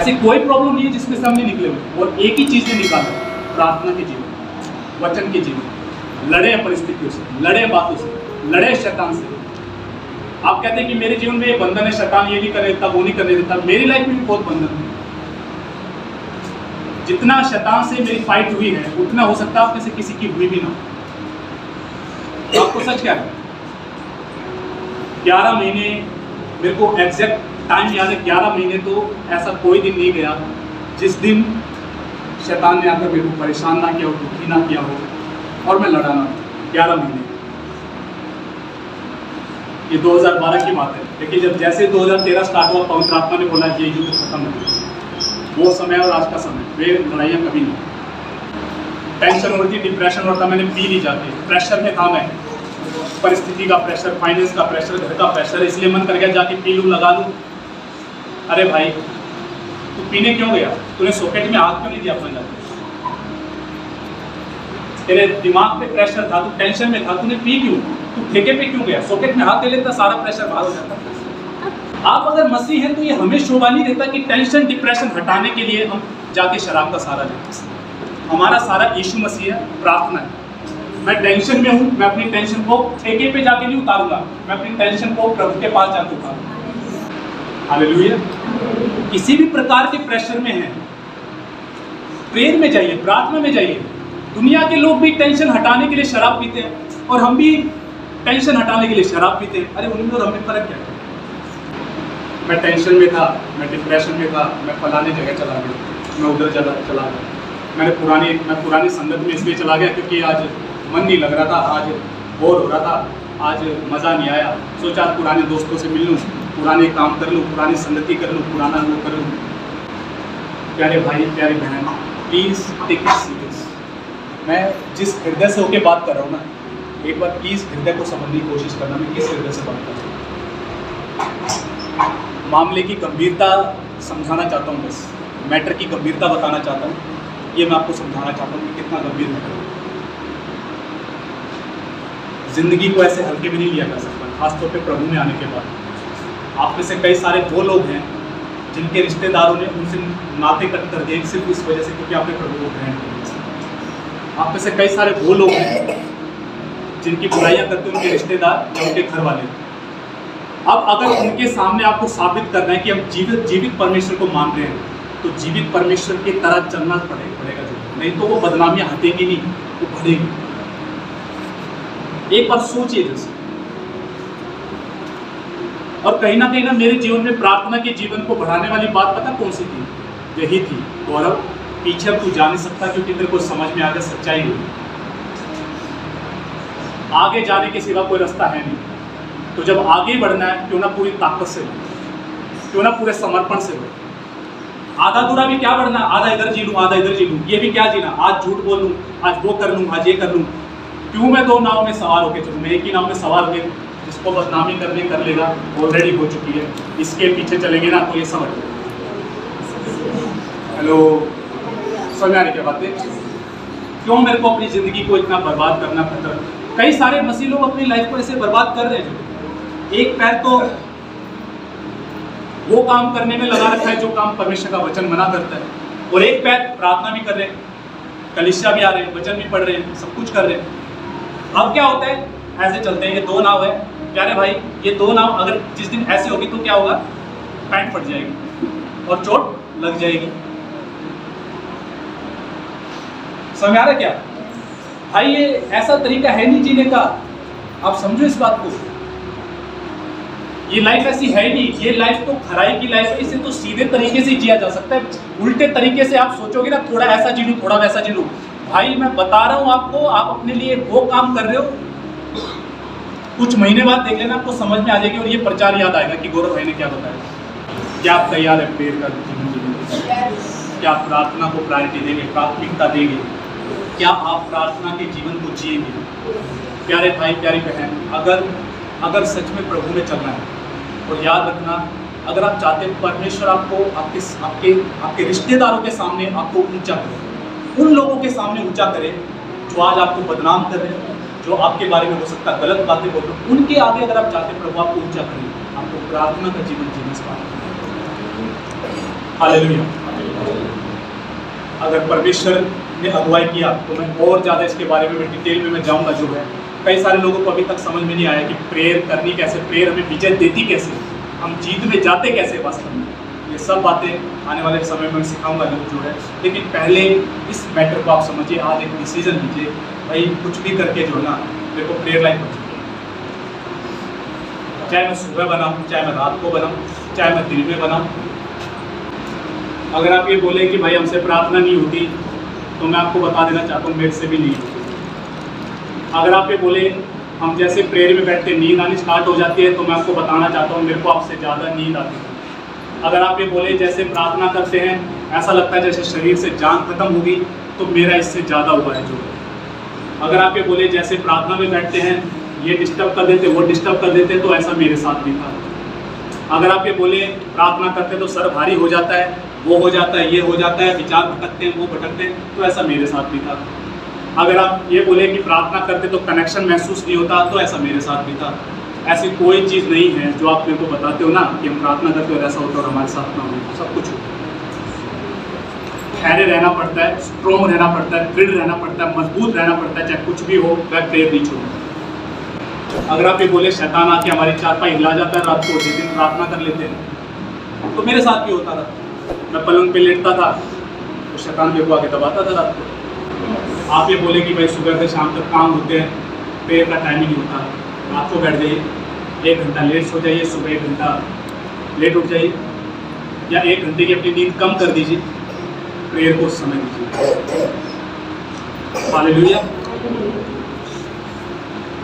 ऐसी कोई प्रॉब्लम नहीं है जिसमें से हम नहीं निकले हुए। और एक ही चीज़ ने निकाला, प्रार्थना के जीवन, वचन के जीवन। लड़े परिस्थितियों से, लड़े बातों से, लड़े शैतान से। आप कहते हैं कि मेरे जीवन में ये बंधन है, शैतान ये नहीं करने देता, वो नहीं करने देता। मेरी लाइफ में भी बहुत बंधन है। जितना शैतान से मेरी फाइट हुई है उतना हो सकता है आप में से किसी की हुई भी ना हो। आपको सच क्या है, 11 महीने, मेरे को एग्जैक्ट टाइम याद है, 11 महीने तो ऐसा कोई दिन नहीं गया जिस दिन शैतान ने आकर मेरे को परेशान ना किया हो, दुखी ना किया हो और मैं लड़ा ना। 11 महीने, ये 2012 की बात है। लेकिन जब जैसे 2013 स्टार्ट हुआ, पवित्र आत्मा ने बोला ये युद्ध खत्म हो, वो समय और आज का समय, वे लड़ाइयाँ कभी नहीं। टेंशन होती, डिप्रेशन होता, मैंने पी ली जाती, प्रेशर में था मैं, परिस्थिति का प्रेशर, फाइनेंस का प्रेशर, घर का प्रेशर, इसलिए मन कर गया जाके पी लूँ, लगा लूँ। अरे भाई तू पीने क्यों गया? तूने सॉकेट में हाथ क्यों नहीं दिया अपना जाके? तेरे दिमाग पे प्रेशर था, तू टेंशन में था, तूने पी क्यों? तू ठेके पे क्यों गया? सॉकेट में हाथ दे लेता, सारा प्रेशर बाहर हो जाता। आप अगर मसीह हैं तो ये हमें शोभा नहीं देता कि टेंशन डिप्रेशन हटाने के लिए हम जाके शराब का सहारा लें। हमारा सारा यीशु मसीह है, प्रार्थना है। मैं टेंशन में हूँ, मैं अपनी टेंशन को ठेके पे जाके नहीं उतारूंगा, मैं अपनी टेंशन को प्रभु के पास जाके उतारूंगा। हालेलुया। किसी भी प्रकार के प्रेशर में है, प्रेयर में जाइए, प्रार्थना में जाइए। दुनिया के लोग भी टेंशन हटाने के लिए शराब पीते हैं और हम भी टेंशन हटाने के लिए शराब पीते हैं। अरे उनमें और हमें फर्क क्या है? मैं टेंशन में था, मैं डिप्रेशन में था, मैं फलाने जगह चला गया, मैं उधर चला गया, मैं पुरानी संगत में इसलिए चला गया क्योंकि आज मन नहीं लग रहा था, आज बोर हो रहा था, आज मज़ा नहीं आया, सोचा पुराने दोस्तों से मिल लूँ, पुराने काम कर लूँ, पुरानी संगति कर लूँ, पुराना वो कर लूँ। प्यारे भाई, प्यारी बहन, प्लीज़ टेक इट सीरियस। मैं जिस हृदय से होके बात कर रहा हूँ ना, एक बार प्लीज़ हृदय को समझने की कोशिश करना, मैं किस हृदय से बात कर रहा हूँ। मामले की गंभीरता समझाना चाहता हूँ, बस मैटर की गंभीरता बताना चाहता हूँ। ये मैं आपको समझाना चाहता हूँ कि कितना गंभीर मैटर है। जिंदगी को ऐसे हल्के में नहीं लिया जा सकता, खासतौर पे प्रभु में आने के बाद। आप में से कई सारे वो लोग हैं जिनके रिश्तेदारों ने उनसे नाते कट कर दिए सिर्फ इस वजह से क्योंकि आपने प्रभु को ग्रहण किया। आप में से कई सारे वो लोग हैं जिनकी बुराइयां करते उनके रिश्तेदार या उनके घर वाले। अब अगर उनके सामने आपको साबित करना है कि हम जीवित परमेश्वर को मान रहे हैं, तो जीवित परमेश्वर की तरह चलना पड़ेगा जो, नहीं तो वो बदनामियां हटेगी नहीं, वो बढ़ेगी। एक बार सोचिए जैसे। और कहीं ना मेरे जीवन में प्रार्थना के जीवन को बढ़ाने वाली बात पता कौन सी थी? यही थी, गौरव पीछे अब तू जा नहीं सकता क्योंकि तेरे को समझ में आ गया सच्चाई है, आगे जाने के सिवा कोई रास्ता है नहीं। तो जब आगे बढ़ना है, क्यों ना पूरी ताकत से, क्यों ना पूरे समर्पण से हो। आधा दूरा भी क्या बढ़ना, आधा इधर जी लूँ, आधा इधर जी लूँ, ये भी क्या जीना, आज झूठ बोल लूँ, आज वो कर लूँ, आज ये कर लूँ। क्यों मैं दो नाव में सवार होकर चलूँ? मैं एक ही नाव में सवार होकर, जिसको बदनामी करने कर लेगा, ऑलरेडी हो चुकी है, इसके पीछे चलेंगे ना तो ये समझ लो। हेलो, समझ आ रही क्या बातें? क्यों मेरे को अपनी ज़िंदगी को इतना बर्बाद करना पड़ता है? कई सारे मसीह लोग अपनी लाइफ को ऐसे बर्बाद कर रहे हैं। एक पैर तो वो काम करने में लगा रखा है जो काम परमेश्वर का वचन मना करता है, और एक पैर प्रार्थना भी कर रहे हैं, कलीसिया भी आ रहे हैं, वचन भी पढ़ रहे हैं, सब कुछ कर रहे हैं। अब क्या होता है, ऐसे चलते हैं, ये दो नाव है प्यारे भाई, ये दो नाव अगर जिस दिन ऐसे होगी तो क्या होगा? पैंट फट जाएगी और चोट लग जाएगी। समझ आ रहा है क्या भाई? ये ऐसा तरीका है नहीं जीने का, आप समझो इस बात को। ये लाइफ ऐसी है नहीं, ये लाइफ तो खराई की लाइफ है, इसे तो सीधे तरीके से जिया जा सकता है। उल्टे तरीके से आप सोचोगे ना, थोड़ा ऐसा जी लूं, थोड़ा वैसा जी लूं, भाई मैं बता रहा हूं आपको, आप अपने लिए वो काम कर रहे हो, कुछ महीने बाद देख लेना, आपको समझ में आ जाएगी और ये प्रचार याद आएगा कि गौरव भाई ने क्या बताया। क्या आप तैयार है प्रेयर का जीवन जीने? क्या आप प्रार्थना को प्रायोरिटी देंगे, प्राथमिकता देंगे? क्या आप प्रार्थना के जीवन को जिएंगे? प्यारे भाई, प्यारी बहन, अगर सच में प्रभु में चलना है, और याद रखना, अगर आप चाहते हैं परमेश्वर आपको आपके रिश्तेदारों के सामने आपको ऊंचा करे, उन लोगों के सामने ऊंचा करे जो आज आपको बदनाम कर रहे हैं, जो आपके बारे में हो सकता है गलत बातें बोल रहे हैं, उनके आगे अगर आप चाहते हैं प्रभु आपको ऊंचा करें, आपको प्रार्थना का जीवन जीना सिखाएं। हालेलुया। अगर परमेश्वर ने अगुवाई किया तो मैं और ज़्यादा इसके बारे में डिटेल में मैं जाऊँगा। जो है कई सारे लोगों को अभी तक समझ में नहीं आया कि प्रेयर करनी कैसे, प्रेयर हमें विजय देती कैसे, हम जीत में जाते कैसे वास्तव में। ये सब बातें आने वाले समय में मैं सिखाऊंगा जो है। लेकिन पहले इस मैटर को आप समझिए। आज एक डिसीजन लीजिए, भाई कुछ भी करके जो है ना मेरे को प्रेयर लाइन पहुँचे, चाहे मैं सुबह बनाऊँ, चाहे मैं रात को बनाऊँ, चाहे मैं दिन में बनाऊँ। अगर आप ये बोले कि भाई हमसे प्रार्थना नहीं होती, तो मैं आपको बता देना चाहता हूँ मेरे से भी नहीं होती। अगर आप ये बोले हम जैसे प्रेयर में बैठते नींद आनी स्टार्ट हो जाती है, तो मैं आपको बताना चाहता हूँ मेरे को आपसे ज़्यादा नींद आती है। अगर आप ये बोले जैसे प्रार्थना करते हैं ऐसा लगता है जैसे शरीर से जान खत्म होगी, तो मेरा इससे ज़्यादा हुआ है जो है। अगर आप ये बोले जैसे प्रार्थना में बैठते हैं ये डिस्टर्ब कर देते, वो डिस्टर्ब कर देते, तो ऐसा मेरे साथ भी था। अगर आप ये बोले प्रार्थना करते तो सर भारी हो जाता है, वो हो जाता है, ये हो जाता है, विचार भटकते हैं, वो भटकते हैं, तो ऐसा मेरे साथ भी था। अगर आप ये बोले कि प्रार्थना करते तो कनेक्शन महसूस नहीं होता, तो ऐसा मेरे साथ भी था। ऐसी कोई चीज़ नहीं है जो आप मेरे को बताते हो ना कि हम प्रार्थना करते हो और ऐसा होता और हमारे साथ ना हो। सब कुछ होता है। ठहरे रहना पड़ता है, स्ट्रॉन्ग रहना पड़ता है, दृढ़ रहना पड़ता है, मजबूत रहना पड़ता है, चाहे कुछ भी हो, वह प्रेयर नहीं छोड़ता। अगर आप ये बोले शैतान आके हमारी चारपाई हिला जाता है रात को, जिस दिन प्रार्थना कर लेते हैं, तो मेरे साथ भी होता था। मैं पलंग पे लेटता था तो शैतान मेरे को आके दबाता था रात को। आप ये बोले कि भाई सुबह से शाम तक काम होते हैं, प्रेयर का टाइम ही नहीं होता, रात को बैठ जाइए, 1 घंटा लेट सो जाइए, सुबह 1 घंटा लेट उठ जाइए, या 1 घंटे की अपनी नींद कम कर दीजिए, प्रेयर को समय दीजिए। हालेलुया।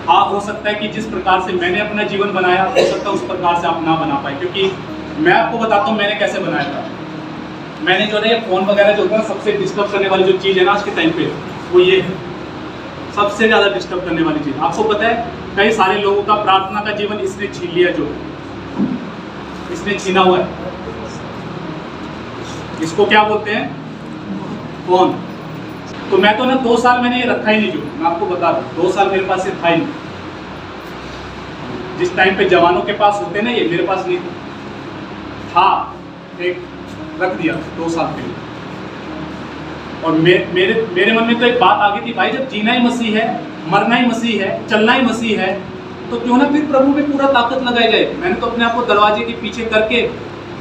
हाँ, हो सकता है कि जिस प्रकार से मैंने अपना जीवन बनाया, हो सकता है उस प्रकार से आप ना बना पाए, क्योंकि मैं आपको बताता हूँ मैंने कैसे बनाया था। मैंने जो है फ़ोन वगैरह जो होता है, सबसे डिस्टर्ब करने वाली जो चीज़ है ना आज के टाइम पे, वो ये है, सबसे ज़्यादा डिस्टर्ब करने वाली चीज़। आपको पता है कई सारे लोगों का प्रार्थना का जीवन इसने छीन लिया, जो इसने छीना हुआ है। इसको क्या बोलते हैं? फ़ोन। तो मैं तो ना 2 साल मैंने ये रखा ही नहीं, जो मैं आपको बता दूँ 2 साल मेरे पास ये था ही नहीं। जिस टाइम पे जवानों के पास होते ना, ये मेरे पास नहीं था। एक रख दिया 2 साल के लिए। और मेरे मन में तो एक बात आ गई थी, भाई जब जीना ही मसीह है, मरना ही मसीह है, चलना ही मसीह है, तो क्यों ना फिर प्रभु में पूरा ताकत लगाई जाए। मैंने तो अपने आप को दरवाजे के पीछे करके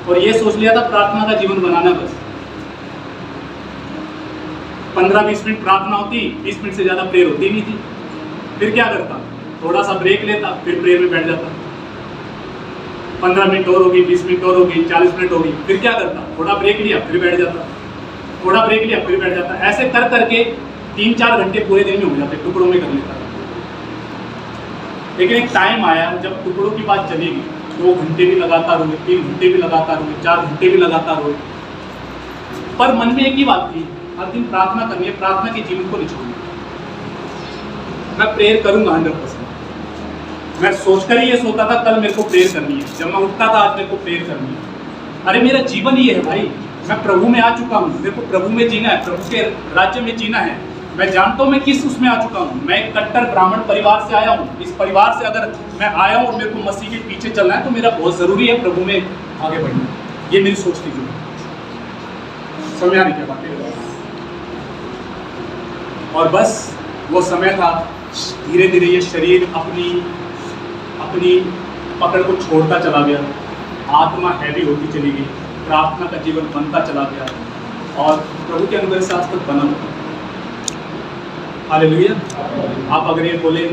और ये सोच लिया था प्रार्थना का जीवन बनाना बस। 15-20 मिनट प्रार्थना होती, 20 मिनट से ज़्यादा प्रेयर होती नहीं थी। फिर क्या करता, थोड़ा सा ब्रेक लेता, फिर प्रेयर में बैठ जाता। 15 मिनट और होगी, 20 मिनट और होगी, 40 मिनट होगी, फिर क्या करता, थोड़ा ब्रेक लिया, फिर बैठ जाता, थोड़ा ब्रेक लिया, फिर बैठ जाता। ऐसे कर करके 3-4 घंटे पूरे दिन में हो जाते, टुकड़ों में कर लेता। लेकिन एक टाइम आया जब टुकड़ों की बात चलेगी, 2 घंटे भी लगातार हुए, 3 घंटे भी लगातार हुए, 4 घंटे भी लगातार हुए, पर मन में एक ही बात थी, हर दिन प्रार्थना करनी है, प्रार्थना के जीवन को नहीं छोड़ना। मैं प्रेयर करूंगा 100%। मैं सोचकर ही ये सोता था कल मेरे को प्रेयर करनी है, जब मैं उठता था आज मेरे को प्रेयर करनी है। अरे मेरा जीवन ये है भाई, मैं प्रभु में आ चुका हूँ, मेरे को प्रभु में जीना है, प्रभु के राज्य में जीना है। मैं जानता हूँ मैं किस उसमें आ चुका हूँ। मैं एक कट्टर ब्राह्मण परिवार से आया हूँ। इस परिवार से अगर मैं आया हूँ और मेरे को मसीह के पीछे चलना है, तो मेरा बहुत ज़रूरी है प्रभु में आगे बढ़ना। ये मेरी सोच थी। जो समझ आ रही क्या बातें? और बस वो समय था, धीरे धीरे ये शरीर अपनी पकड़ को छोड़ता चला गया, आत्मा हैवी होती चली गई, प्रार्थना का जीवन बनता चला गया, और प्रभु के अनुग्रह से आज तक बना। हालेलुया। आप अगर ये बोले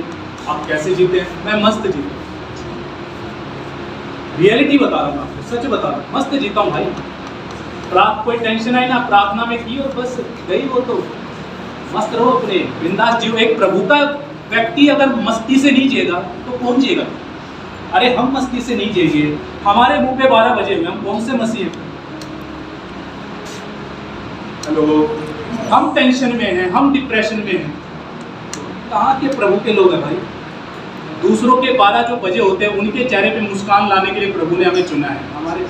आप कैसे जीते हैं, मैं मस्त जीता हूँ। रियलिटी बता रहा हूँ आपको, सच बता रहा हूँ, मस्त जीता हूँ भाई। कोई टेंशन आई ना, प्रार्थना में की और बस गई, वो तो मस्त रहो अपने बिंदास जीव। एक प्रभु का व्यक्ति अगर मस्ती से नहीं जिएगा तो कौन जिएगा? अरे हम मस्ती से नहीं जिएंगे, हमारे मुंह पे 12 बजे हुए, हम कौन से मसीह हैं? हेलो, हम टेंशन में हैं, हम डिप्रेशन में हैं, कहाँ के प्रभु के लोग हैं भाई? दूसरों के 12 जो बजे होते हैं, उनके चेहरे पे मुस्कान लाने के लिए प्रभु ने हमें चुना है। हमारे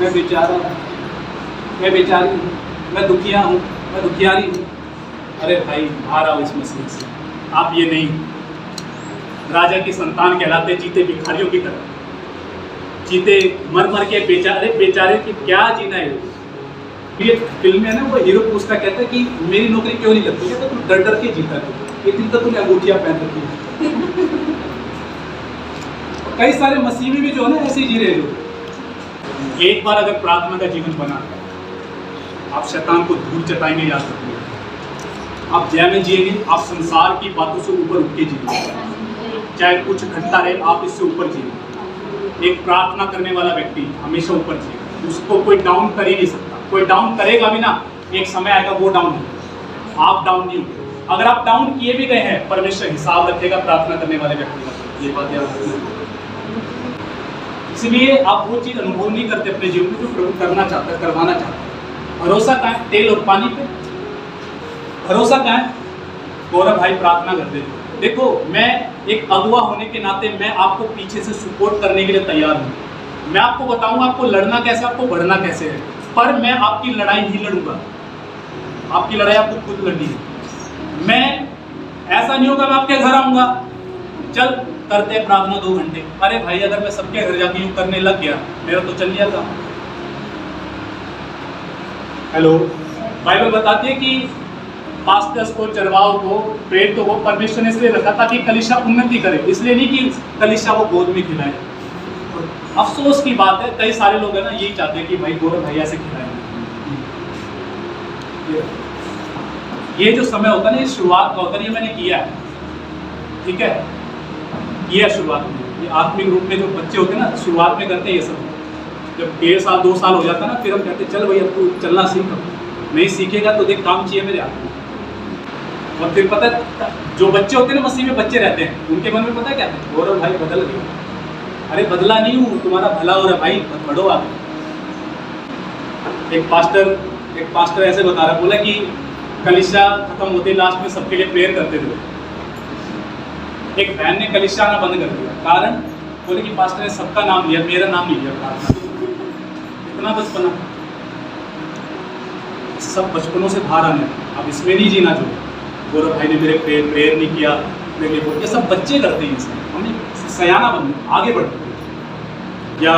मैं बेचारा हूँ, मैं बेचारी हूँ, मैं दुखिया हूँ, मैं दुखियारी हूँ। अरे भाई बाहर आओ इस मसीह से। आप ये नहीं, राजा की संतान कहलाते, जीते भिखारियों की तरह। जीते मर मर के बेचारे की क्या जीना है। ये फिल्म में है ना, वो हीरो पूछता कहता है कि मेरी नौकरी क्यों नहीं लगती, कहता तुम डर डर के जीता है, एक दिन तो तूने अंगूठियां पहन रखी है। कई सारे मसीही भी जो है ना ऐसे ही जी रहे जो। एक बार अगर प्रार्थना का जीवन बना, आप शैतान को दूर चटाएंगे याद रखिए, आप जय में जिएंगे, आप संसार की बातों से ऊपर उठ के जिएंगे, चाहे कुछ घटता रहे आप इससे ऊपर जिएंगे। एक प्रार्थना करने वाला व्यक्ति हमेशा ऊपर जिएगा, उसको कोई डाउन कर ही नहीं सकता। कोई डाउन करेगा भी ना, एक समय आएगा वो डाउन होगा, आप डाउन नहीं होंगे। अगर आप डाउन किए भी गए हैं, परमेश्वर हिसाब रखेगा प्रार्थना करने वाले व्यक्ति का, ये बात याद रखना। इसलिए आप वो चीज़ अनुभव नहीं करते अपने जीवन में जो प्रभु करना चाहता है, करवाना चाहता है। भरोसा कहाँ है? तेल और पानी पे भरोसा कहाँ है? गौरव भाई प्रार्थना करते थे। देखो, मैं एक अगुआ होने के नाते मैं आपको पीछे से सपोर्ट करने के लिए तैयार हूँ। मैं आपको बताऊंगा आपको लड़ना कैसे, आपको बढ़ना कैसे है, पर मैं आपकी लड़ाई नहीं लड़ूंगा। आपकी लड़ाई आपको खुद लड़नी है। मैं ऐसा नहीं होगा मैं आपके घर आऊंगा, चल करते हैं प्रार्थना 2 घंटे। अरे भाई, अगर मैं सबके घर जाके यूँ करने लग गया, मेरा तो चल गया काम। हेलो, बाइबल बताती है कि पास्टर्स को, चरवाहों को, प्रेरितों को परमेश्वर ने इसलिए रखा ताकि कलीसिया उन्नति करे, इसलिए नहीं कि कलीसिया को गोद में खिलाए। अफसोस की बात है, कई सारे लोग है ना यही चाहते हैं कि भाई गौरव भैया से खिलाए। ये जो समय होता है ना, ये शुरुआत का होता है, ये मैंने किया है, ठीक है, किया शुरुआत में। ये आत्मिक रूप में जो बच्चे होते हैं ना, शुरुआत में करते हैं ये सब। जब 1.5 साल 2 साल हो जाता है ना, फिर हम कहते हैं चल भाई अब तू चलना सीख। नहीं सीखेगा तो देख काम चाहिए मेरे हाथ में। और फिर पता है, जो बच्चे होते हैं ना मसीह में बच्चे रहते हैं, उनके मन में पता है क्या है, गौरव भाई बदल गया। अरे बदला नहीं हूँ, तुम्हारा भला हो रहा है भाई, बढ़ो आगे। एक पास्टर ऐसे बता रहा, बोला कि कलीसिया खत्म होते लास्ट में सबके लिए प्रेयर करते थे। एक बहन ने कलीसिया आना बंद कर दिया, कारण बोले कि पास्टर ने सबका नाम लिया, मेरा नाम नहीं लिया प्रार्थना। इतना बचपना, सब बचपनों से बाहर आने, अब इसमें नहीं जीना। जो गौरव भाई ने मेरे प्रेयर नहीं किया, मेरे लिए, ये सब बच्चे करते हैं। इसमें हमें सयाना बनना, आगे बढ़ना। या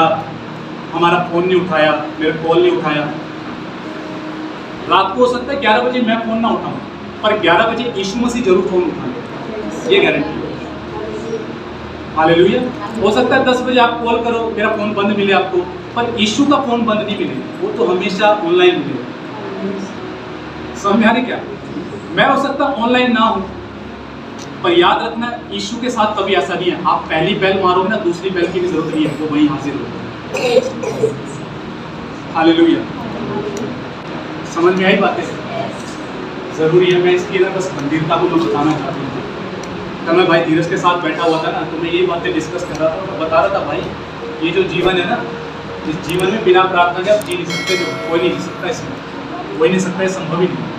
हमारा फ़ोन नहीं उठाया, मेरे कॉल नहीं उठाया। रात को हो सकता है 11 बजे मैं फ़ोन ना उठाऊँ, पर 11 बजे यीशु मसीह जरूर फ़ोन उठा ले, ये गारंटी है। हालेलुया। हो सकता है 10 बजे आप कॉल करो, मेरा फ़ोन बंद मिले आपको, पर यीशु का फ़ोन बंद नहीं मिले, वो तो हमेशा ऑनलाइन मिले। समझ में आ रही क्या? मैं हो सकता ऑनलाइन ना हूँ, पर याद रखना यीशु के साथ कभी ऐसा नहीं है। आप पहली बेल मारोगे ना, दूसरी बेल की भी जरूरत नहीं है, वो वहीं हाजिर होगा। हालेलुया। समझ में आई बातें? जरूरी है। मैं इसकी ना बस गंभीरता को मैं बताना चाहती हूँ। तब मैं भाई धीरज के साथ बैठा हुआ था ना, तो मैं ये बातें डिस्कस कर रहा था, बता रहा था भाई ये जो जीवन है ना, इस जीवन में बिना प्रार्थना के आप जी नहीं सकते। जो कोई नहीं जी सकता, इसमें कोई नहीं सकता, ये संभव ही नहीं।